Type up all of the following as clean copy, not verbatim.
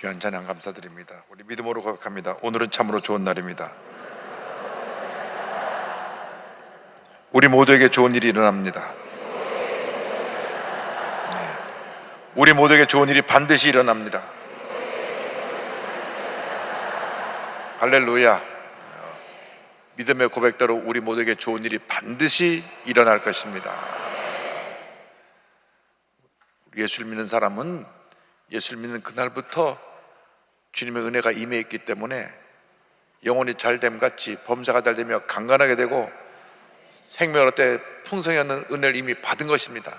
귀한 찬양 감사드립니다. 우리 믿음으로 고백합니다. 오늘은 참으로 좋은 날입니다. 우리 모두에게 좋은 일이 일어납니다. 우리 모두에게 좋은 일이 반드시 일어납니다. 할렐루야. 믿음의 고백대로 우리 모두에게 좋은 일이 반드시 일어날 것입니다. 예수를 믿는 사람은 예수를 믿는 그날부터 주님의 은혜가 임해 있기 때문에 영혼이 잘됨 같이 범사가 잘되며 강건하게 되고 생명을 얻되 풍성히 얻는 은혜를 이미 받은 것입니다.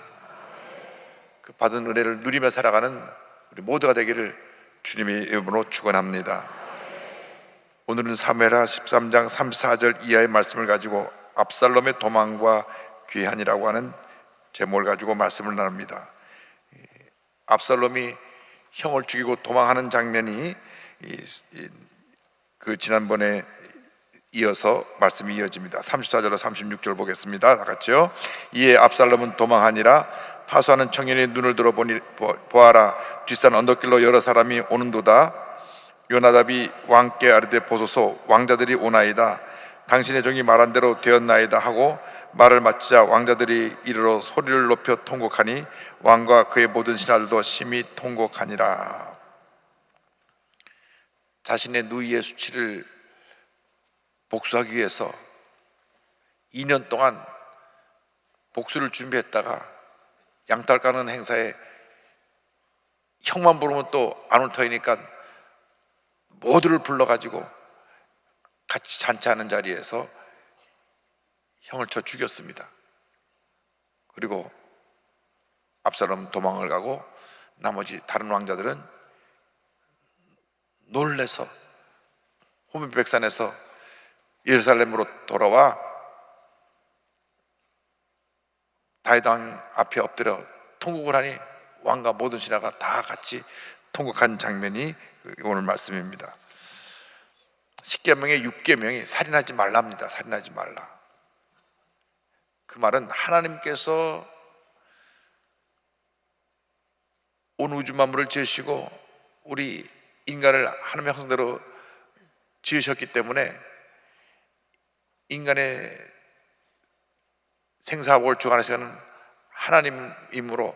그 받은 은혜를 누리며 살아가는 우리 모두가 되기를 주님의 이름으로 축원합니다. 오늘은 사무엘하 13장 34절 이하의 말씀을 가지고 압살롬의 도망과 귀환이라고 하는 제목을 가지고 말씀을 나눕니다. 압살롬이 형을 죽이고 도망하는 장면이 그 지난번에 이어서 말씀이 이어집니다. 34절로 36절 보겠습니다. 다 같이요. 이에 압살롬은 도망하니라. 파수하는 청년이 눈을 들어 보아라. 뒷산 언덕길로 여러 사람이 오는도다. 요나답이 왕께 아뢰되 보소서, 왕자들이 오나이다. 당신의 종이 말한 대로 되었나이다 하고 말을 마치자 왕자들이 이르러 소리를 높여 통곡하니 왕과 그의 모든 신하들도 심히 통곡하니라. 자신의 누이의 수치를 복수하기 위해서 2년 동안 복수를 준비했다가 양딸 까는 행사에 형만 부르면 또 안 올 터이니까 모두를 불러가지고 같이 잔치하는 자리에서 형을 쳐 죽였습니다. 그리고 압살롬 도망을 가고 나머지 다른 왕자들은 놀래서 호밀백산에서 예루살렘으로 돌아와 다윗 왕 앞에 엎드려 통곡을 하니 왕과 모든 신하가 다 같이 통곡한 장면이 오늘 말씀입니다. 10계명의 6계명이 살인하지 말랍니다. 살인하지 말라. 그 말은 하나님께서 온 우주 만물을 지으시고 우리 인간을 하나님의 형상대로 지으셨기 때문에 인간의 생사복을 주관하시는 하나님이므로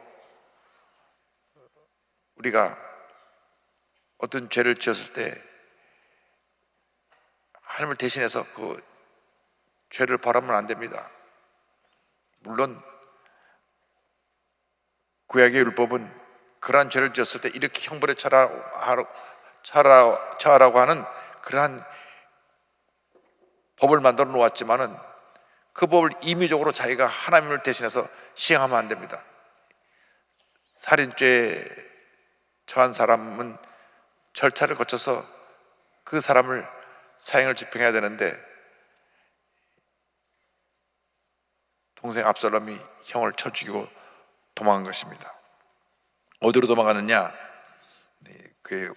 우리가 어떤 죄를 지었을 때 하나님을 대신해서 그 죄를 벌하면 안 됩니다. 물론 구약의 율법은 그러한 죄를 지었을 때 이렇게 형벌에 처하라고 하는 그러한 법을 만들어 놓았지만은 그 법을 임의적으로 자기가 하나님을 대신해서 시행하면 안 됩니다. 살인죄에 처한 사람은 절차를 거쳐서 그 사람을 사형을 집행해야 되는데 동생 압살롬이 형을 쳐 죽이고 도망한 것입니다. 어디로 도망가느냐? 그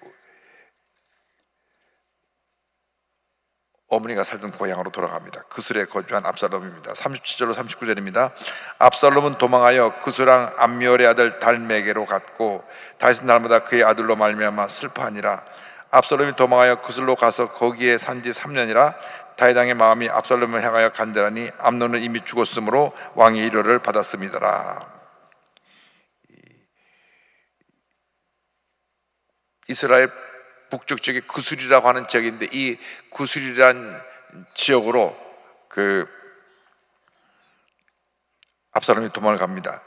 어머니가 살던 고향으로 돌아갑니다. 그술에 거주한 압살롬입니다. 37절로 39절입니다. 압살롬은 도망하여 그술왕 암미엘의 아들 달메게로 갔고 다윗은 날마다 그의 아들로 말미암아 슬퍼하니라. 압살롬이 도망하여 그술로 가서 거기에 산지 3년이라. 다윗 왕의 마음이 압살롬을 향하여 간절하니 암논은 이미 죽었으므로 왕의 위로를 받았음이더라. 이스라엘 북쪽 지역이 구술이라고 하는 지역인데 이 구술이란 지역으로 그 압살롬이 도망을 갑니다.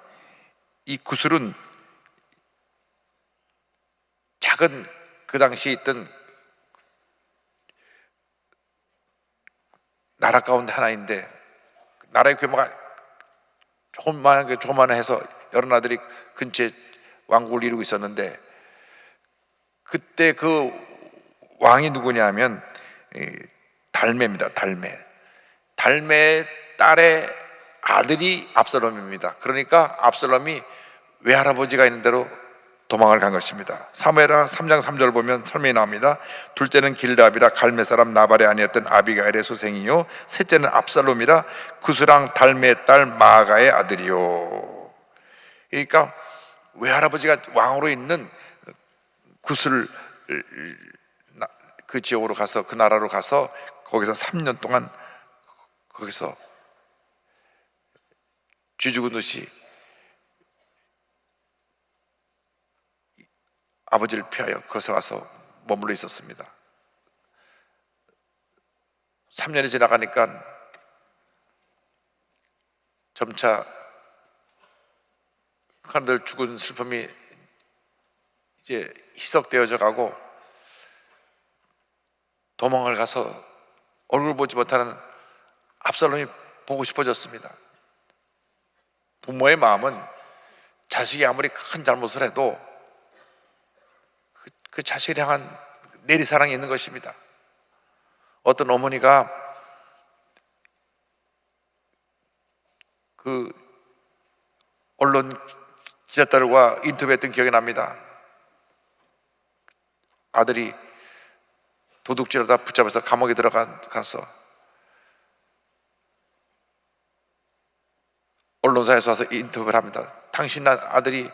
이 구술은 작은 그 당시에 있던 나라 가운데 하나인데 나라의 규모가 조그만해서 여러 나라들이 근처에 왕국을 이루고 있었는데 그때 그 왕이 누구냐 하면 달메입니다. 달메의 딸의 아들이 압살롬입니다. 그러니까 압살롬이 외할아버지가 있는 대로 도망을 간 것입니다. 사무엘하 3장 3절 보면 설명이 나옵니다. 둘째는 길답이라 갈메 사람 나발의 아니었던 아비가일의 소생이요 셋째는 압살롬이라 구스랑 달메의 딸 마아가의 아들이요. 그러니까 외할아버지가 왕으로 있는 구슬 그 지역으로 가서 그 나라로 가서 거기서 3년 동안 거기서 쥐 죽은 듯이 아버지를 피하여 거기서 와서 머물러 있었습니다. 3년이 지나가니까 점차 큰아들 죽은 슬픔이 이제 희석되어져 가고 도망을 가서 얼굴 보지 못하는 압살롬이 보고 싶어졌습니다. 부모의 마음은 자식이 아무리 큰 잘못을 해도 그 자식을 향한 내리사랑이 있는 것입니다. 어떤 어머니가 그 언론 기자들과 인터뷰했던 기억이 납니다. 아들이 도둑질하다 붙잡아서 감옥에 들어가서 언론사에서 와서 인터뷰를 합니다. 당신 아들이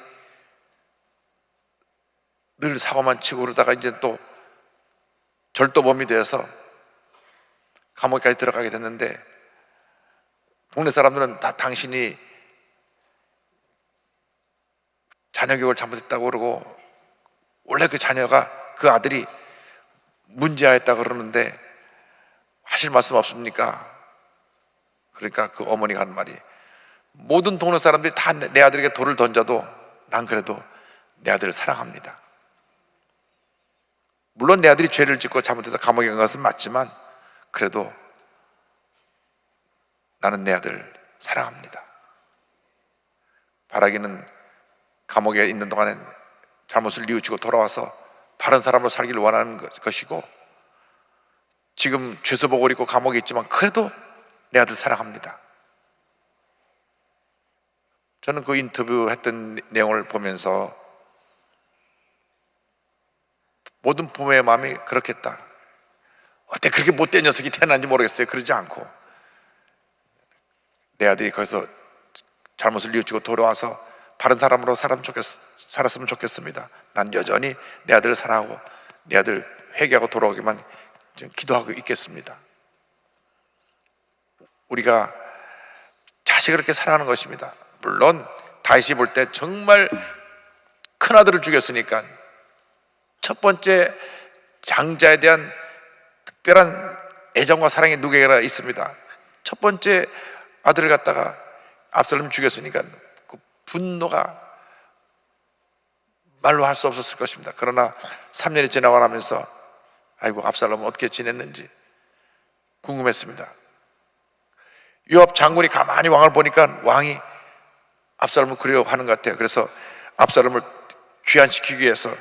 늘 사고만 치고 그러다가 이제 또 절도범이 되어서 감옥까지 들어가게 됐는데 동네 사람들은 다 당신이 자녀 교육을 잘못했다고 그러고 원래 그 자녀가 그 아들이 문제아였다고 그러는데 하실 말씀 없습니까? 그러니까 그 어머니가 하는 말이 모든 동네 사람들이 다 내 아들에게 돌을 던져도 난 그래도 내 아들을 사랑합니다. 물론 내 아들이 죄를 짓고 잘못해서 감옥에 간 것은 맞지만 그래도 나는 내 아들 사랑합니다. 바라기는 감옥에 있는 동안에 잘못을 뉘우치고 돌아와서 바른 사람으로 살기를 원하는 것이고 지금 죄수복을 입고 감옥에 있지만 그래도 내 아들 사랑합니다. 저는 그 인터뷰 했던 내용을 보면서 모든 부모의 마음이 그렇겠다. 어떻게 그렇게 못된 녀석이 태어난지 모르겠어요. 그러지 않고 내 아들이 거기서 잘못을 뉘우치고 돌아와서 바른 사람으로 살았으면 좋겠습니다. 난 여전히 내 아들을 사랑하고 내 아들 회개하고 돌아오기만 기도하고 있겠습니다. 우리가 자식을 그렇게 사랑하는 것입니다. 물론 다윗이 볼 때 정말 큰 아들을 죽였으니까 첫 번째 장자에 대한 특별한 애정과 사랑이 누구에게나 있습니다. 첫 번째 아들을 갖다가 압살롬이 죽였으니까 그 분노가 말로 할 수 없었을 것입니다. 그러나 3년이 지나고 나면서 아이고 압살롬은 어떻게 지냈는지 궁금했습니다. 요압 장군이 가만히 왕을 보니까 왕이 압살롬을 그리워하는 것 같아요. 그래서 압살롬을 귀환시키기 위해서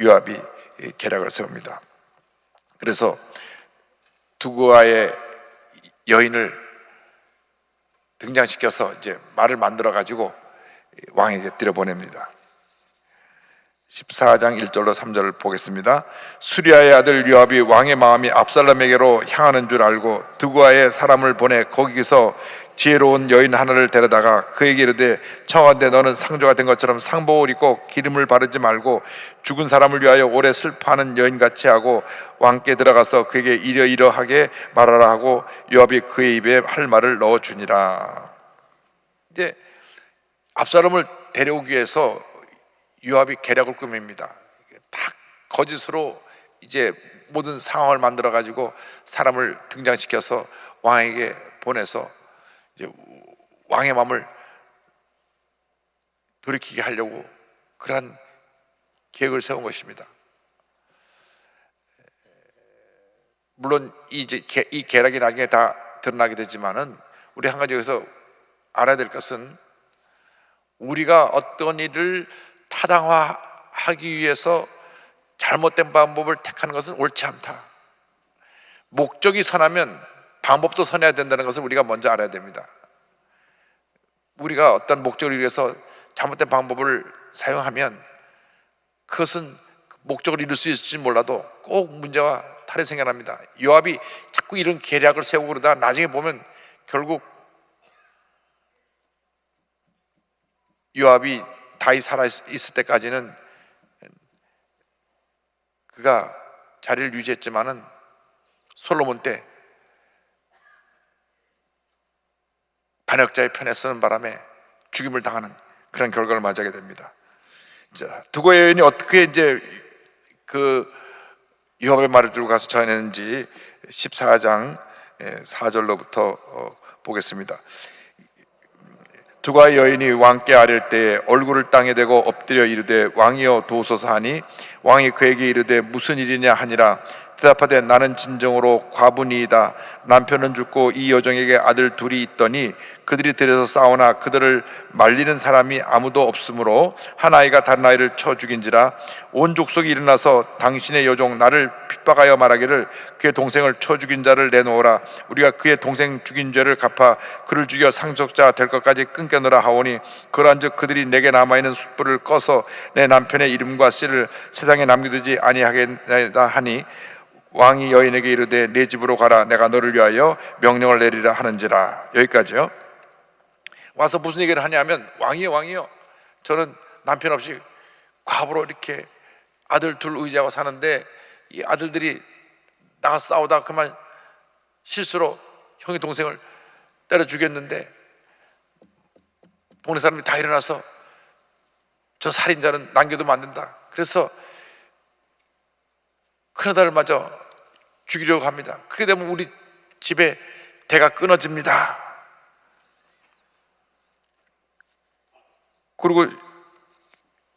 요압이 계략을 세웁니다. 그래서 두고아의 여인을 등장시켜서 이제 말을 만들어 가지고 왕에게 들여보냅니다. 14장 1절로 3절을 보겠습니다. 수리아의 아들 요압이 왕의 마음이 압살롬에게로 향하는 줄 알고 두고아의 사람을 보내 거기서 지혜로운 여인 하나를 데려다가 그에게 이르되 청하건대 너는 상조가 된 것처럼 상복을 입고 기름을 바르지 말고 죽은 사람을 위하여 오래 슬퍼하는 여인같이 하고 왕께 들어가서 그에게 이러이러하게 말하라 하고 요압이 그의 입에 할 말을 넣어주니라. 이제 압살롬을 데려오기 위해서 요압이 계략을 꾸밉니다. 딱 거짓으로 이제 모든 상황을 만들어 가지고 사람을 등장시켜서 왕에게 보내서 이제 왕의 마음을 돌이키게 하려고 그러한 계획을 세운 것입니다. 물론 이 계략이 나중에 다 드러나게 되지만은 우리 한 가지 여기서 알아야 될 것은 우리가 어떤 일을 타당화하기 위해서 잘못된 방법을 택하는 것은 옳지 않다. 목적이 선하면 방법도 선해야 된다는 것을 우리가 먼저 알아야 됩니다. 우리가 어떤 목적을 위해서 잘못된 방법을 사용하면 그것은 목적을 이룰 수 있을지 몰라도 꼭 문제와 탈이 생겨납니다. 요압이 자꾸 이런 계략을 세우고 그러다 나중에 보면 결국 요압이 다윗 살아 있을 때까지는 그가 자리를 유지했지만은 솔로몬 때 반역자의 편에 서는 바람에 죽임을 당하는 그런 결과를 맞이하게 됩니다. 자, 두고 여인이 어떻게 이제 그 유업의 말을 들고 가서 전했는지 14장 4절로부터 보겠습니다. 두가 여인이 왕께 아랠 때에 얼굴을 땅에 대고 엎드려 이르되 왕이여 도우소서 하니 왕이 그에게 이르되 무슨 일이냐 하니라. 대답하되 나는 진정으로 과부니이다. 남편은 죽고 이 여종에게 아들 둘이 있더니 그들이 들여서 싸우나 그들을 말리는 사람이 아무도 없으므로 한 아이가 다른 아이를 쳐 죽인지라. 온 족속이 일어나서 당신의 여종 나를 핍박하여 말하기를 그의 동생을 쳐 죽인 자를 내놓으라. 우리가 그의 동생 죽인 죄를 갚아 그를 죽여 상속자 될 것까지 끊겨놓으라 하오니 그러한즉 그들이 내게 남아있는 숯불을 꺼서 내 남편의 이름과 씨를 세상에 남겨두지 아니하겠다 하니 왕이 여인에게 이르되 내 집으로 가라. 내가 너를 위하여 명령을 내리라 하는지라. 여기까지요. 와서 무슨 얘기를 하냐면 왕이요 저는 남편 없이 과부로 이렇게 아들 둘 의지하고 사는데 이 아들들이 나가 싸우다가 그만 실수로 형의 동생을 때려 죽였는데 동네 사람들이 다 일어나서 저 살인자는 남겨두면 안 된다. 그래서 큰아들을 마저 죽이려고 합니다. 그렇게 되면 우리 집에 대가 끊어집니다. 그리고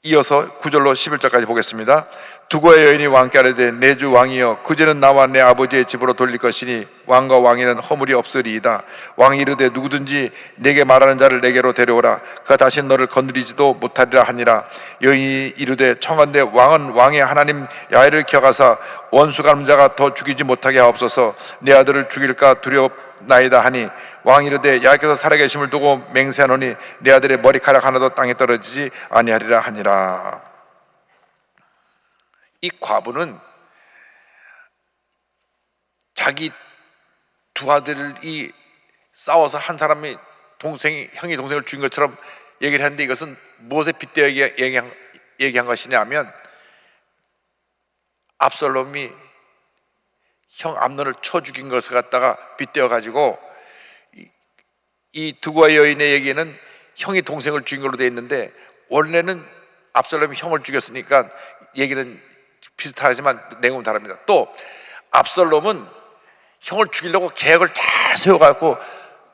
이어서 9절로 11절까지 보겠습니다. 두고의 여인이 왕께 아뢰되 내 주 왕이여 그 죄는 나와 내 아버지의 집으로 돌릴 것이니 왕과 왕에는 허물이 없으리이다. 왕이 이르되 누구든지 내게 말하는 자를 내게로 데려오라. 그가 다시 너를 건드리지도 못하리라 하니라. 여인이 이르되 청한대 왕은 왕의 하나님 야훼를 기억하사 원수 갚는 더 죽이지 못하게 하옵소서. 내 아들을 죽일까 두렵나이다 하니 왕이 이르되 야훼께서 살아계심을 두고 맹세하노니 내 아들의 머리카락 하나도 땅에 떨어지지 아니하리라 하니라. 이 과부는 자기 두 아들이 싸워서 한 사람이 형이 동생을 죽인 것처럼 얘기를 했는데 이것은 무엇에 빗대어 얘기한 것이냐 하면 압살롬이 형 암논을 쳐 죽인 것을 갖다가 빗대어 가지고 이 두고와 여인의 얘기는 형이 동생을 죽인 걸로 되어 있는데 원래는 압살롬이 형을 죽였으니까 얘기는 비슷하지만 내용은 다릅니다. 또 압살롬은 형을 죽이려고 계획을 잘 세워갖고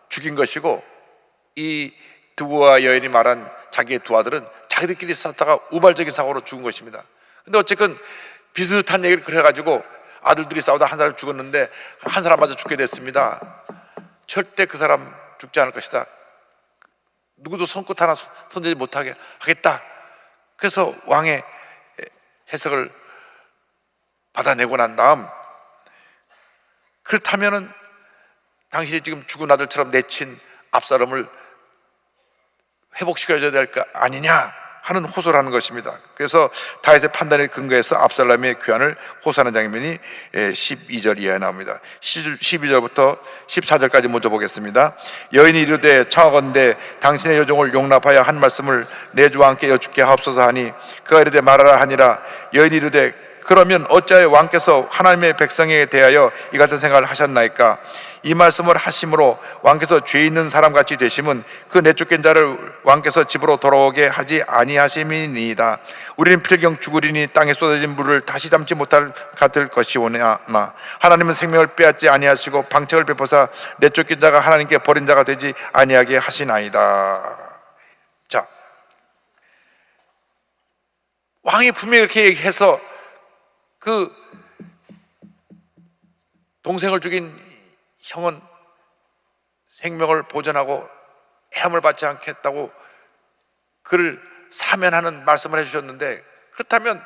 죽인 것이고 이 두고와 여인이 말한 자기의 두 아들은 자기들끼리 싸다가 우발적인 사고로 죽은 것입니다. 근데 어쨌든 비슷한 얘기를 그래가지고 아들들이 싸우다 한 사람 죽었는데 한 사람마저 죽게 됐습니다. 절대 그 사람 죽지 않을 것이다. 누구도 손끝 하나 손대지 못하게 하겠다. 그래서 왕의 해석을 받아내고 난 다음 그렇다면은 당신이 지금 죽은 아들처럼 내친 압살롬을 회복시켜줘야 될 거 아니냐 하는 호소를 하는 것입니다. 그래서 다윗의 판단에 근거해서 압살롬의 귀환을 호소하는 장면이 12절 이하에 나옵니다. 12절부터 14절까지 먼저 보겠습니다. 여인이 이르되 청하건대 당신의 여종을 용납하여 한 말씀을 내 주와 함께 여쭙게 하옵소서 하니 그가 이르되 말하라 하니라. 여인이 이르되 그러면 어찌하여 왕께서 하나님의 백성에 대하여 이 같은 생각을 하셨나이까? 이 말씀을 하심으로 왕께서 죄 있는 사람같이 되심은 그 내쫓긴 자를 왕께서 집으로 돌아오게 하지 아니하심이니이다. 우리는 필경 죽으리니 땅에 쏟아진 물을 다시 담지 못할 같을 것이오나 하나님은 생명을 빼앗지 아니하시고 방책을 베푸사 내쫓긴 자가 하나님께 버린 자가 되지 아니하게 하시나이다. 자, 왕이 분명히 이렇게 얘기해서 그 동생을 죽인 형은 생명을 보존하고 해함을 받지 않겠다고 그를 사면하는 말씀을 해주셨는데 그렇다면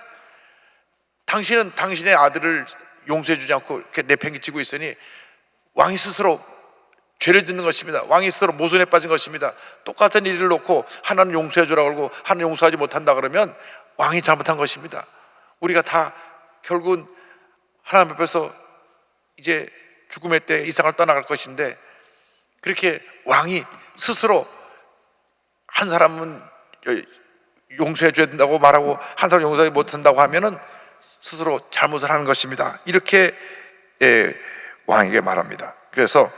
당신은 당신의 아들을 용서해 주지 않고 이렇게 내팽개치고 있으니 왕이 스스로 죄를 짓는 것입니다. 왕이 스스로 모순에 빠진 것입니다. 똑같은 일을 놓고 하나는 용서해 주라고 그러고 하나는 용서하지 못한다 그러면 왕이 잘못한 것입니다. 우리가 다 결국은 하나님 앞에서 이제 죽음의 때 이 세상을 떠나갈 것인데 그렇게 왕이 스스로 한 사람은 용서해 줘야 된다고 말하고 한 사람 용서하지 못한다고 하면은 스스로 잘못을 하는 것입니다. 이렇게 왕에게 말합니다. 그래서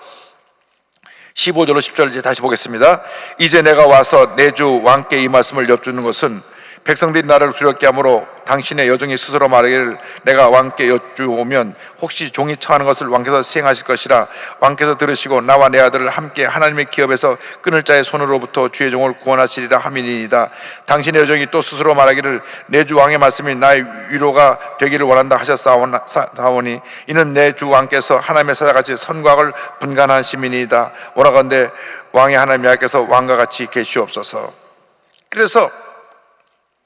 15절로 10절 이제 다시 보겠습니다. 이제 내가 와서 내 주 왕께 이 말씀을 여쭈는 것은 백성들이 나를 두렵게 하므로 당신의 여종이 스스로 말하기를 내가 왕께 여쭈오면 혹시 종이 청하는 것을 왕께서 시행하실 것이라 왕께서 들으시고 나와 내 아들을 함께 하나님의 기업에서 끊을 자의 손으로부터 주의 종을 구원하시리라 함이니이다. 당신의 여종이 또 스스로 말하기를 내 주 왕의 말씀이 나의 위로가 되기를 원한다 하셨사오니 이는 내 주 왕께서 하나님의 사자같이 선과 악을 분간한 시민이다. 원하건대 왕의 하나님 여호와께서 왕과 같이 계시옵소서. 그래서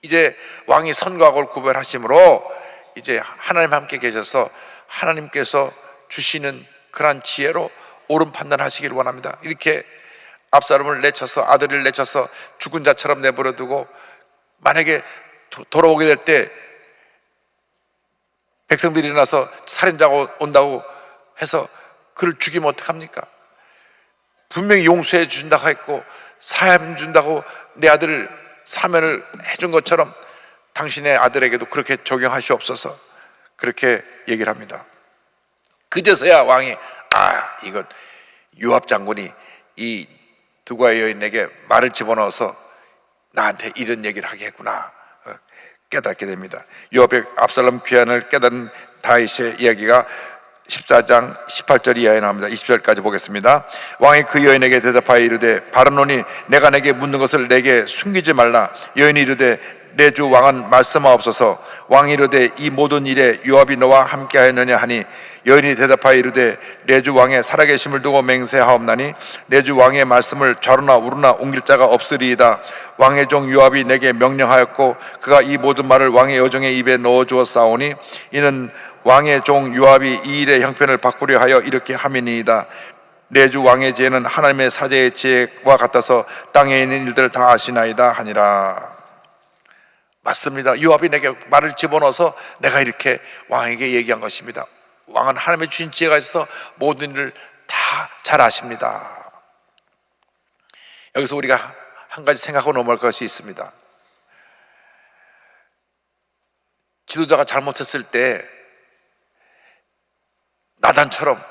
이제 왕이 선과 악을 구별하심으로 이제 하나님 함께 계셔서 하나님께서 주시는 그러한 지혜로 옳은 판단하시기를 원합니다. 이렇게 압살롬을 내쳐서 아들을 내쳐서 죽은 자처럼 내버려 두고 만약에 돌아오게 될 때 백성들이 일어나서 살인자가 온다고 해서 그를 죽이면 어떡합니까? 분명히 용서해 준다고 했고 사함 준다고 내 아들을 사면을 해준 것처럼 당신의 아들에게도 그렇게 적용하시옵소서. 그렇게 얘기를 합니다. 그제서야 왕이 이건 요압 장군이 이 두가의 여인에게 말을 집어넣어서 나한테 이런 얘기를 하게 했구나 깨닫게 됩니다. 요압의 압살롬 귀환을 깨달은 다윗의 이야기가 14장 18절 이하에 나옵니다. 20절까지 보겠습니다. 왕이 그 여인에게 대답하여 이르되 바르노니 내가 내게 묻는 것을 내게 숨기지 말라. 여인이 이르되 내 주 왕은 말씀하옵소서. 왕이 이르되 이 모든 일에 요압이 너와 함께하였느냐 하니 여인이 대답하여 이르되 내 주 왕의 살아계심을 두고 맹세하옵나니 내 주 왕의 말씀을 좌로나 우로나 옮길 자가 없으리이다. 왕의 종 요압이 내게 명령하였고 그가 이 모든 말을 왕의 여종의 입에 넣어 주었사오니 이는 왕의 종 요압이 이 일의 형편을 바꾸려 하여 이렇게 함이니이다. 내 주 왕의 지혜는 하나님의 사제의 지혜와 같아서 땅에 있는 일들을 다 아시나이다 하니라. 맞습니다. 요압이 내게 말을 집어넣어서 내가 이렇게 왕에게 얘기한 것입니다. 왕은 하나님의 주신 지혜가 있어서 모든 일을 다 잘 아십니다. 여기서 우리가 한 가지 생각하고 넘어갈 것이 있습니다. 지도자가 잘못했을 때 나단처럼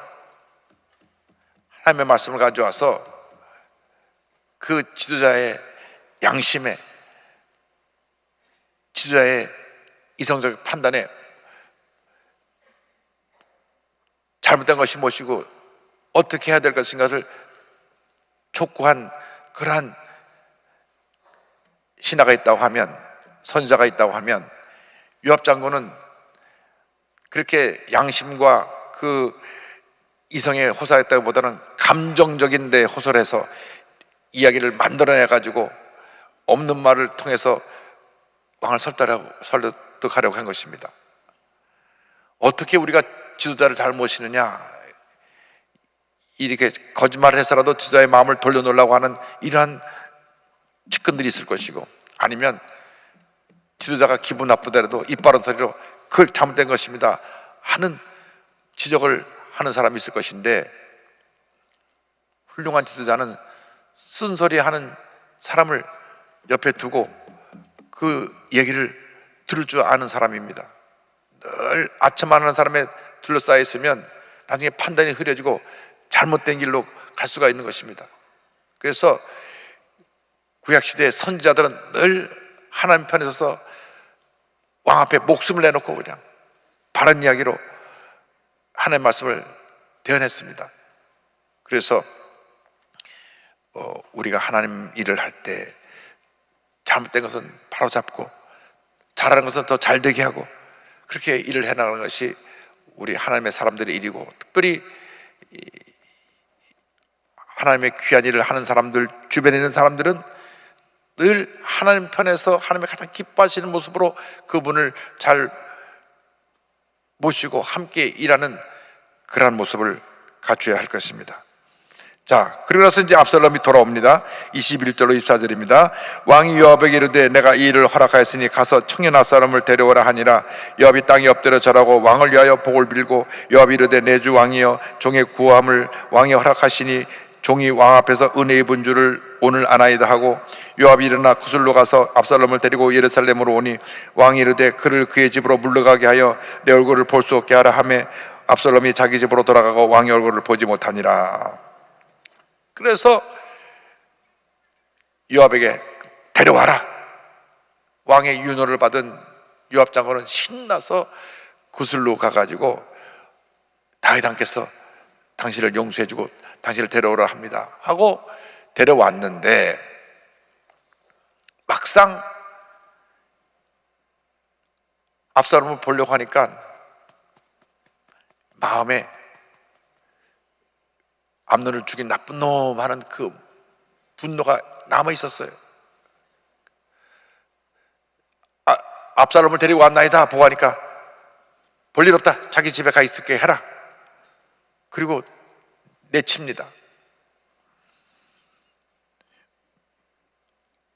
하나님의 말씀을 가져와서 그 지도자의 양심에, 지도자의 이성적 판단에 잘못된 것이 무엇이고 어떻게 해야 될 것인가를 촉구한 그러한 신하가 있다고 하면, 선지자가 있다고 하면 요압 장군은 그렇게 양심과 그 이성에 호소했다기보다는 감정적인 데 호소를 해서 이야기를 만들어내 가지고 없는 말을 통해서 왕을 설득하려고 한 것입니다. 어떻게 우리가 지도자를 잘 모시느냐, 이렇게 거짓말을 해서라도 지도자의 마음을 돌려놓으려고 하는 이러한 측근들이 있을 것이고, 아니면 지도자가 기분 나쁘더라도 입 바른 소리로 그걸 잘못된 것입니다 하는 지적을 하는 사람이 있을 것인데, 훌륭한 지도자는 쓴소리 하는 사람을 옆에 두고 그 얘기를 들을 줄 아는 사람입니다. 늘 아첨하는 사람에 둘러싸여 있으면 나중에 판단이 흐려지고 잘못된 길로 갈 수가 있는 것입니다. 그래서 구약시대의 선지자들은 늘 하나님 편에 서서 왕 앞에 목숨을 내놓고 그냥 바른 이야기로 하나님의 말씀을 대언했습니다. 그래서 우리가 하나님 일을 할 때 잘못된 것은 바로 잡고 잘하는 것은 더 잘되게 하고 그렇게 일을 해나가는 것이 우리 하나님의 사람들의 일이고, 특별히 하나님의 귀한 일을 하는 사람들, 주변에 있는 사람들은 늘 하나님 편에서 하나님의 가장 기뻐하시는 모습으로 그분을 잘 모시고 함께 일하는 그러한 모습을 갖춰야 할 것입니다. 자, 그리고 나서 이제 압살롬이 돌아옵니다. 21절로 24절입니다. 왕이 요압에게 이르되 내가 이 일을 허락하였으니 가서 청년 압살롬을 데려오라 하니라. 요압이 땅에 엎드려 절하고 왕을 위하여 복을 빌고 요압이 이르되 내 주 왕이여 종의 구함을 왕이 허락하시니 종이 왕 앞에서 은혜 입은 줄을 오늘 아나이다 하고 요압이 일어나 구슬로 가서 압살롬을 데리고 예루살렘으로 오니 왕이 이르되 그를 그의 집으로 물러가게 하여 내 얼굴을 볼 수 없게 하라 하매 압살롬이 자기 집으로 돌아가고 왕의 얼굴을 보지 못하니라. 그래서 요압에게 데려와라. 왕의 윤호를 받은 요압 장군은 신나서 구슬로 가가지고 다윗 왕께서 당신을 용서해주고 당신을 데려오라 합니다 하고 데려왔는데, 막상 압살롬을 보려고 하니까 마음에 암논을 죽인 나쁜 놈 하는 그 분노가 남아 있었어요. 압살롬을 데리고 왔나이다 보고 하니까 볼일 없다, 자기 집에 가 있을게 해라. 그리고 내칩니다.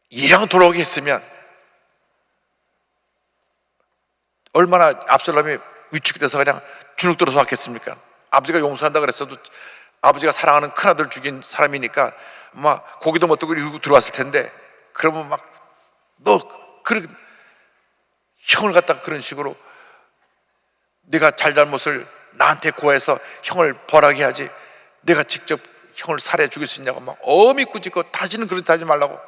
이왕 돌아오게 했으면 얼마나 압살롬이 위축이 돼서 그냥 주눅 들어서 왔겠습니까? 아버지가 용서한다 그랬어도 아버지가 사랑하는 큰아들 죽인 사람이니까 막 고기도 못 들고 들어왔을 텐데, 그러면 막 너 그런 형을 갖다가 그런 식으로 내가 잘잘못을 나한테 고해서 형을 벌하게 하지 내가 직접 형을 살해 죽일 수 있냐고 막 어미 꾸짖고 다시는 그렇게 하지 말라고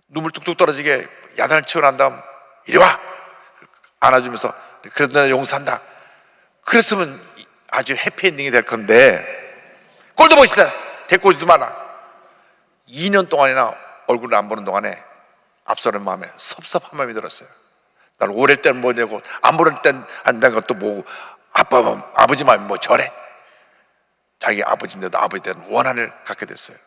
눈물 뚝뚝 떨어지게 야단을 치고 난 다음 이리 와 안아주면서 그래도 내가 용서한다 그랬으면 아주 해피엔딩이 될 건데, 꼴도 보기 싫다 데리고 오지도 마라. 2년 동안이나 얼굴을 안 보는 동안에 압살롬 마음에 섭섭한 마음이 들었어요. 난 오래 때는 뭐냐고 안 보낼 땐 안 된 것도 뭐고 아버지 마음이 뭐 저래. 자기 아버지인데도 아버지에 대한 원한을 갖게 됐어요.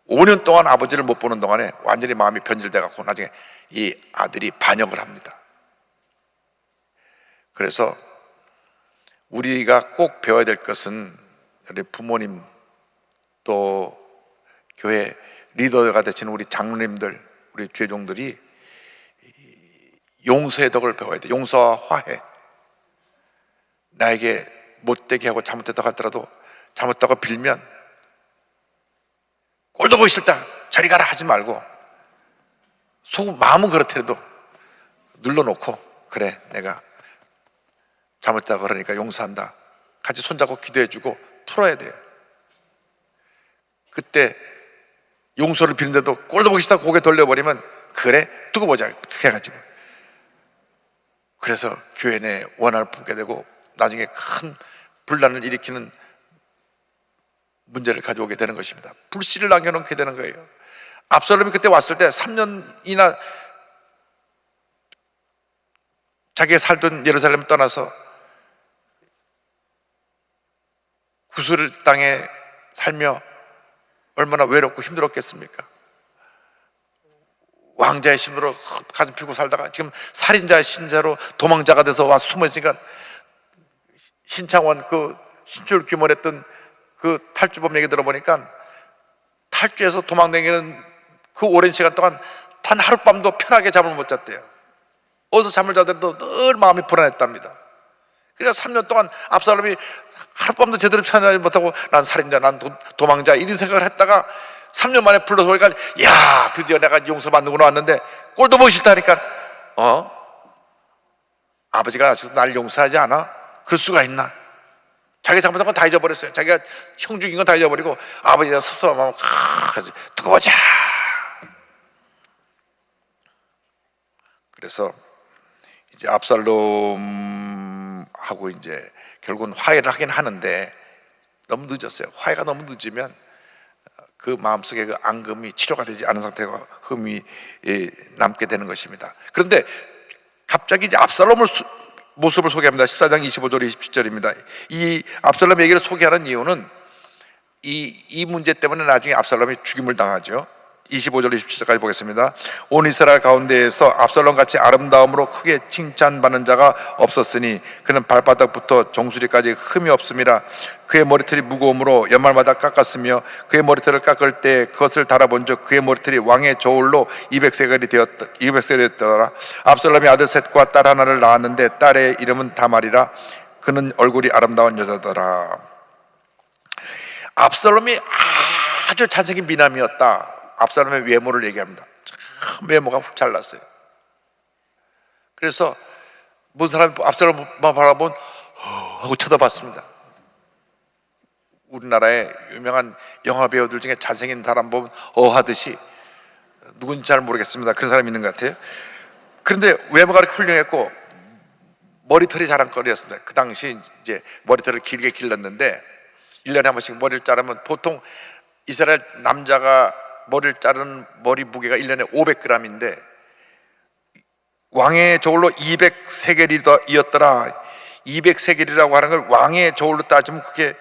5년 동안 아버지를 못 보는 동안에 완전히 마음이 변질돼 갖고 나중에 이 아들이 반역을 합니다. 그래서 우리가 꼭 배워야 될 것은 우리 부모님 또 교회 리더가 되시는 우리 장로님들, 우리 주의종들이 용서의 덕을 배워야 돼. 용서와 화해. 나에게 못되게 하고 잘못했다고 하더라도 잘못했다고 빌면 꼴도 보기 싫다 저리 가라 하지 말고 마음은 그렇더라도 눌러놓고 그래 내가 잘못했다고 그러니까 용서한다 같이 손잡고 기도해주고 풀어야 돼요. 그때 용서를 비는데도 꼴도 보기 싫다 고개 돌려버리면 그래 두고 보자 해가지고 그래서 교회 내 원한을 품게 되고 나중에 큰 분란을 일으키는 문제를 가져오게 되는 것입니다. 불씨를 남겨놓게 되는 거예요. 압살롬이 그때 왔을 때 3년이나 자기가 살던 예루살렘을 떠나서 구슬 땅에 살며 얼마나 외롭고 힘들었겠습니까? 왕자의 신으로 가슴 펴고 살다가 지금 살인자의 신자로 도망자가 돼서 와서 숨어 있으니까 신창원 그 신출 규모했던 그 탈주범 얘기 들어보니까 탈주해서 도망다니는 그 오랜 시간 동안 단 하룻밤도 편하게 잠을 못 잤대요. 어디서 잠을 자더라도 늘 마음이 불안했답니다. 그래서 3년 동안 압살롬이 하룻밤도 제대로 편하지 못하고 난 살인자, 난 도망자 이런 생각을 했다가 3년 만에 불러서 보니까 야 드디어 내가 용서받는구나 왔는데 꼴도 보기 싫다니까 아버지가 아직도 날 용서하지 않아? 그럴 수가 있나? 자기가 잘못한 건 다 잊어버렸어요. 자기가 형 죽인 건 다 잊어버리고 아버지에 대한 섭섭한 마음을 두고 보자. 그래서 이제 압살롬하고 이제 결국은 화해를 하긴 하는데 너무 늦었어요. 화해가 너무 늦으면 그 마음속에 그 앙금이 치료가 되지 않은 상태가 흠이 남게 되는 것입니다. 그런데 갑자기 이제 압살롬을 모습을 소개합니다. 14장 25절 27절입니다. 이 압살롬 얘기를 소개하는 이유는 이 문제 때문에 나중에 압살롬이 죽임을 당하죠. 25절 27절까지 보겠습니다. 온 이스라엘 가운데에서 압살롬같이 아름다움으로 크게 칭찬받는 자가 없었으니 그는 발바닥부터 정수리까지 흠이 없음이라. 그의 머리털이 무거움으로 연말마다 깎았으며 그의 머리털을 깎을 때 그것을 달아본즉 그의 머리털이 왕의 저울로 200세겔이 되었더라. 압살롬이 아들 셋과 딸 하나를 낳았는데 딸의 이름은 다말이라. 그는 얼굴이 아름다운 여자더라. 압살롬이 아주 잘생긴 미남이었다. 압살롬의 외모를 얘기합니다. 참 외모가 잘났어요. 그래서 무슨 사람이 압살롬만 바라본 하고 쳐다봤습니다. 우리나라의 유명한 영화 배우들 중에 잘생긴 사람 보면 하듯이, 누군지 잘 모르겠습니다. 그런 사람이 있는 것 같아요. 그런데 외모가 그렇게 훌륭했고 머리털이 자랑거리였습니다. 그 당시 이제 머리털을 길게 길렀는데 1년에 한 번씩 머리를 자르면, 보통 이스라엘 남자가 머리를 자르는 머리 무게가 1년에 500g인데 왕의 저울로 200세겔이었더라. 200세겔이라고 하는 걸 왕의 저울로 따지면 그게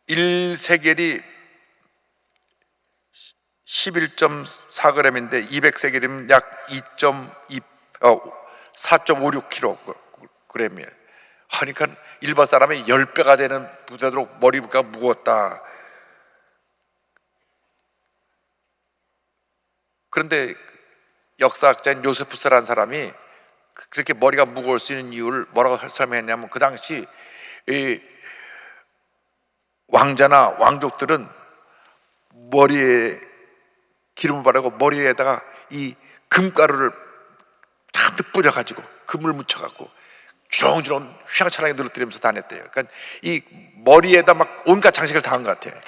1세겔이 11.4g인데 200세겔이면 약 4.56kg이에요. 그러니까 일반 사람의 10배가 되는 부대도록 머리가 무거웠다. 그런데 역사학자인 요세푸스라는 사람이 그렇게 머리가 무거울 수 있는 이유를 뭐라고 설명했냐면, 그 당시 이 왕자나 왕족들은 머리에 기름을 바르고 머리에다가 이 금가루를 잔뜩 뿌려가지고 금을 묻혀갖고 주렁주렁 휘황찬란하게 늘어뜨리면서 다녔대요. 그러니까 이 머리에다 막 온갖 장식을 다 한 것 같아요.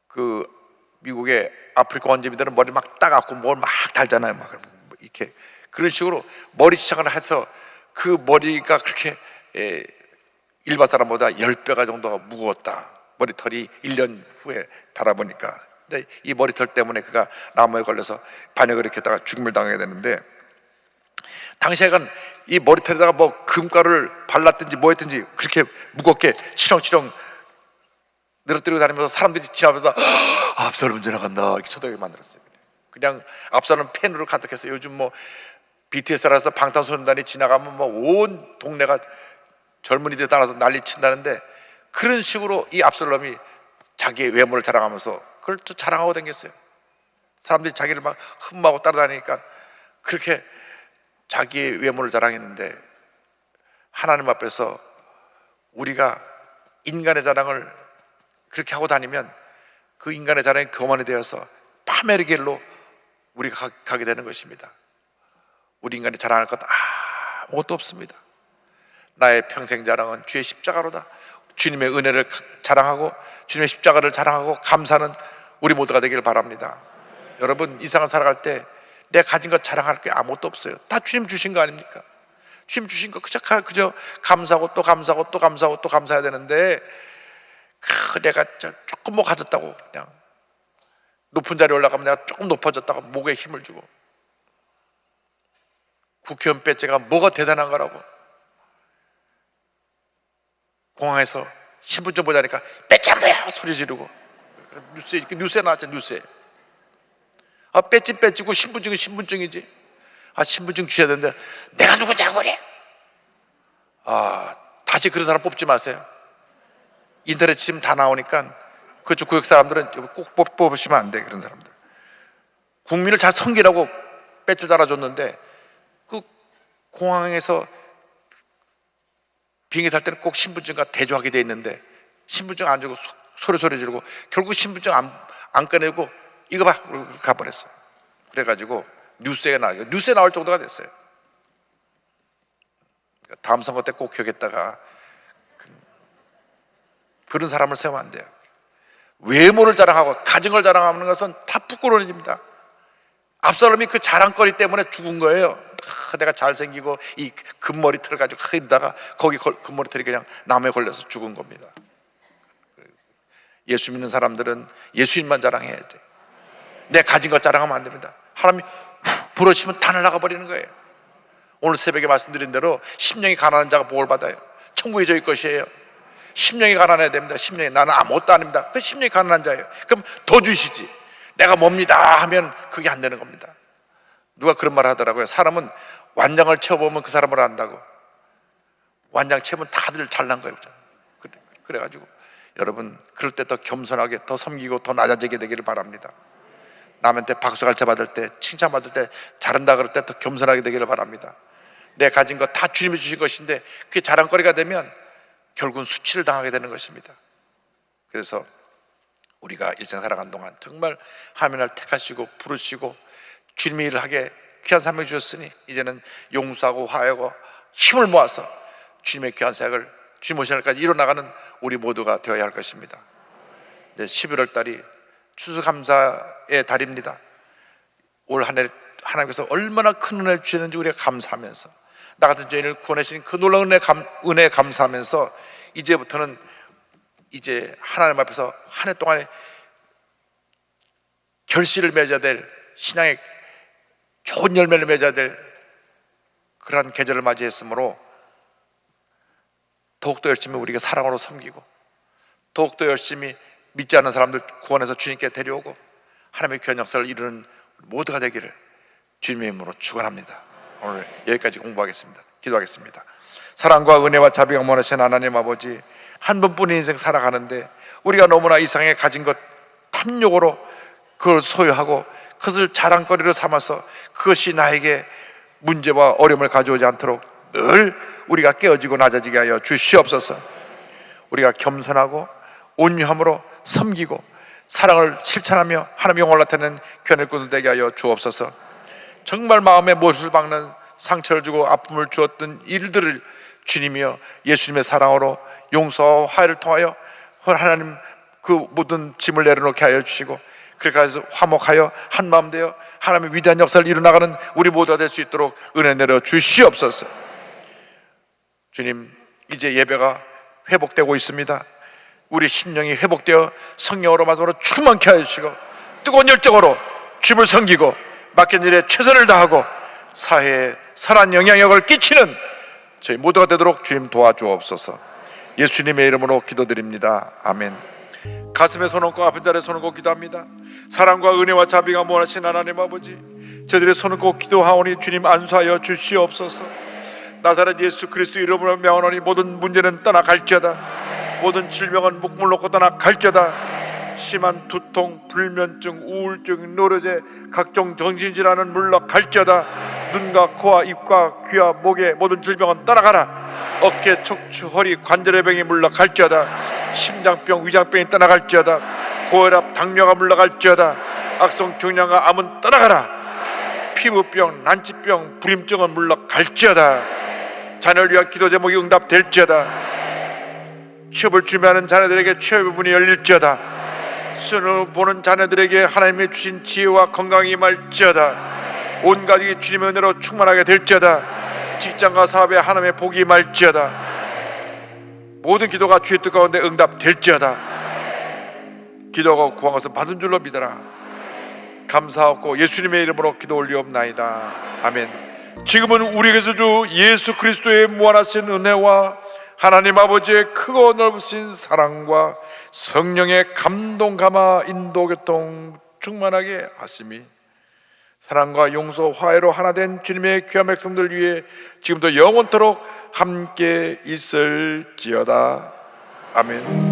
그 미국의 아프리카 원주민들은 머리 막 따갖고 뭘 막 달잖아요. 막 이렇게 그런 식으로 머리 시작을 해서 그 머리가 그렇게 일반 사람보다 10배가 정도가 무거웠다. 머리털이 1년 후에 달아보니까. 근데 이 머리털 때문에 그가 나무에 걸려서 반역을 일으켰다가 죽음을 당하게 되는데, 당시에는 이 머리털에다가 뭐 금가루를 발랐든지 뭐 했든지 그렇게 무겁게 치렁치렁 늘어뜨리고 다니면서 사람들이 지나면서 압살롬 지나간다 이렇게 쳐다보게 만들었어요. 그냥 압살롬 팬으로 가득했어요. 요즘 뭐 BTS라서 방탄소년단이 지나가면 뭐 온 동네가 젊은이들 따라서 난리 친다는데, 그런 식으로 이 압살롬이 자기의 외모를 자랑하면서 그걸 또 자랑하고 다녔어요. 사람들이 자기를 막 흠모하고 따라다니니까 그렇게 자기의 외모를 자랑했는데, 하나님 앞에서 우리가 인간의 자랑을 그렇게 하고 다니면 그 인간의 자랑이 교만이 되어서 파멸의 길로 우리가 가게 되는 것입니다. 우리 인간이 자랑할 것 아무것도 없습니다. 나의 평생 자랑은 주의 십자가로다. 주님의 은혜를 자랑하고 주님의 십자가를 자랑하고 감사하는 우리 모두가 되기를 바랍니다. 여러분, 이 세상 살아갈 때 내가 가진 것 자랑할 게 아무것도 없어요. 다 주님 주신 거 아닙니까? 주님 주신 거 그저 감사하고 또 감사하고 또 감사하고 또 감사해야 되는데, 내가 조금 뭐 가졌다고 그냥 높은 자리에 올라가면 내가 조금 높아졌다고 목에 힘을 주고, 국회의원 배지가 뭐가 대단한 거라고 공항에서 신분증 보자니까 배지 뭐야 소리 지르고, 뉴스에 나왔죠. 뉴스에 배지 배지고 신분증은 신분증이지, 신분증 주셔야 되는데 내가 누군지 알고 그래. 다시 그런 사람 뽑지 마세요. 인터넷 치면 다 나오니까 그쪽 구역 사람들은 꼭 뽑으시면 안 돼. 그런 사람들 국민을 잘 섬기라고 배지를 달아줬는데, 그 공항에서 비행기 탈 때는 꼭 신분증과 대조하게 돼 있는데 신분증 안 주고 소리 지르고 결국 신분증 안 꺼내고 이거 봐 가버렸어요. 그래가지고 뉴스에 나올 정도가 됐어요. 그러니까 다음 선거 때 꼭 기억했다가 그런 사람을 세우면 안 돼요. 외모를 자랑하고 가진 걸 자랑하는 것은 다 부끄러운 일입니다. 압살롬이 그 자랑거리 때문에 죽은 거예요. 내가 잘생기고 이 금머리털을 가지고 흐리다가 거기 금머리털이 그냥 나무에 걸려서 죽은 겁니다. 예수 믿는 사람들은 예수님만 자랑해야 돼. 내 가진 것 자랑하면 안 됩니다. 하나님이 부러치면 다 날아가 버리는 거예요. 오늘 새벽에 말씀드린 대로 심령이 가난한 자가 복을 받아요. 천국이 저희 것이에요. 심령이 가난해야 됩니다. 심령이 나는 아무것도 아닙니다. 그 심령이 가난한 자예요. 그럼 더 주시지. 내가 뭡니다 하면 그게 안 되는 겁니다. 누가 그런 말 하더라고요. 사람은 완장을 채워보면 그 사람을 안다고. 완장 채우면 다들 잘난 거예요. 그래가지고 여러분, 그럴 때 더 겸손하게 더 섬기고 더 낮아지게 되기를 바랍니다. 남한테 박수갈채 받을 때, 칭찬받을 때, 잘한다 그럴 때 더 겸손하게 되기를 바랍니다. 내 가진 거 다 주님이 주신 것인데 그게 자랑거리가 되면 결국은 수치를 당하게 되는 것입니다. 그래서 우리가 일생 살아간 동안 정말 하나님을 택하시고 부르시고 주님의 일을 하게 귀한 사명을 주셨으니 이제는 용서하고 화해하고 힘을 모아서 주님의 귀한 사역을 주님 오시는 날까지 이뤄나가는 우리 모두가 되어야 할 것입니다. 11월 달이 추수감사의 달입니다. 올 한 해 하나님께서 얼마나 큰 은혜를 주셨는지 우리가 감사하면서, 나 같은 죄인을 구원하신 그 놀라운 은혜에 감사하면서 이제부터는 이제 하나님 앞에서 한 해 동안에 결실을 맺어야 될, 신앙의 좋은 열매를 맺어야 될 그러한 계절을 맞이했으므로 더욱더 열심히 우리가 사랑으로 섬기고, 더욱더 열심히 믿지 않는 사람들 구원해서 주님께 데려오고 하나님의 귀한 역사를 이루는 모두가 되기를 주님의 이름으로 축원합니다. 오늘 여기까지 공부하겠습니다. 기도하겠습니다. 사랑과 은혜와 자비가 원하신 하나님 아버지, 한 번뿐인 인생 살아가는데 우리가 너무나 이상하게 가진 것 탐욕으로 그걸 소유하고 그것을 자랑거리로 삼아서 그것이 나에게 문제와 어려움을 가져오지 않도록 늘 우리가 깨어지고 낮아지게 하여 주시옵소서. 우리가 겸손하고 온유함으로 섬기고 사랑을 실천하며 하나님의 영광을 나타내는 귀한 일꾼들 되게 하여 주옵소서. 정말 마음에 못을 박는 상처를 주고 아픔을 주었던 일들을 주님이여 예수님의 사랑으로 용서와 화해를 통하여 하나님 그 모든 짐을 내려놓게 하여 주시고, 그렇게 해서 화목하여 한마음 되어 하나님의 위대한 역사를 이루어나가는 우리 모두가 될 수 있도록 은혜 내려 주시옵소서. 주님, 이제 예배가 회복되고 있습니다. 우리 심령이 회복되어 성령으로 말씀으로 충만케 하여 주시고 뜨거운 열정으로 주님을 섬기고 맡긴 일에 최선을 다하고 사회에 선한 영향력을 끼치는 저희 모두가 되도록 주님 도와주옵소서. 예수님의 이름으로 기도드립니다. 아멘. 가슴에 손 얹고 아픈 자리에 손 얹고 기도합니다. 사랑과 은혜와 자비가 무한하신 하나님 아버지, 저들의 손을 얹고 기도하오니 주님 안수하여 주시옵소서. 나사렛 예수 그리스도 이름으로 명하노니 모든 문제는 떠나갈지어다. 모든 질병은 목물 놓고 떠나갈지어다. 심한 두통, 불면증, 우울증, 노르제, 각종 정신질환은 물러갈지어다. 눈과 코와 입과 귀와 목의 모든 질병은 떠나가라. 어깨, 척추, 허리, 관절의 병이 물러갈지어다. 심장병, 위장병이 떠나갈지어다. 고혈압, 당뇨가 물러갈지어다. 악성 종양과 암은 떠나가라. 피부병, 난치병, 불임증은 물러갈지어다. 자녀를 위한 기도 제목이 응답될지어다. 취업을 준비하는 자녀들에게 취업의 문이 열릴지어다. 수능을 보는 자녀들에게 하나님이 주신 지혜와 건강이 임할지어다. 온 가족이 주님의 은혜로 충만하게 될지어다. 직장과 사업에 하나님의 복이 임할지어다. 모든 기도가 주의 뜻 가운데 응답될지어다. 기도하고 구한 것은 받은 줄로 믿어라. 감사하고 예수님의 이름으로 기도 올리옵나이다. 아멘. 지금은 우리에게서 주 예수 그리스도의 무한하신 은혜와 하나님 아버지의 크고 넓으신 사랑과 성령의 감동 감화 인도 교통 충만하게 하심이 사랑과 용서 화해로 하나 된 주님의 귀한 백성들 위해 지금도 영원토록 함께 있을지어다. 아멘.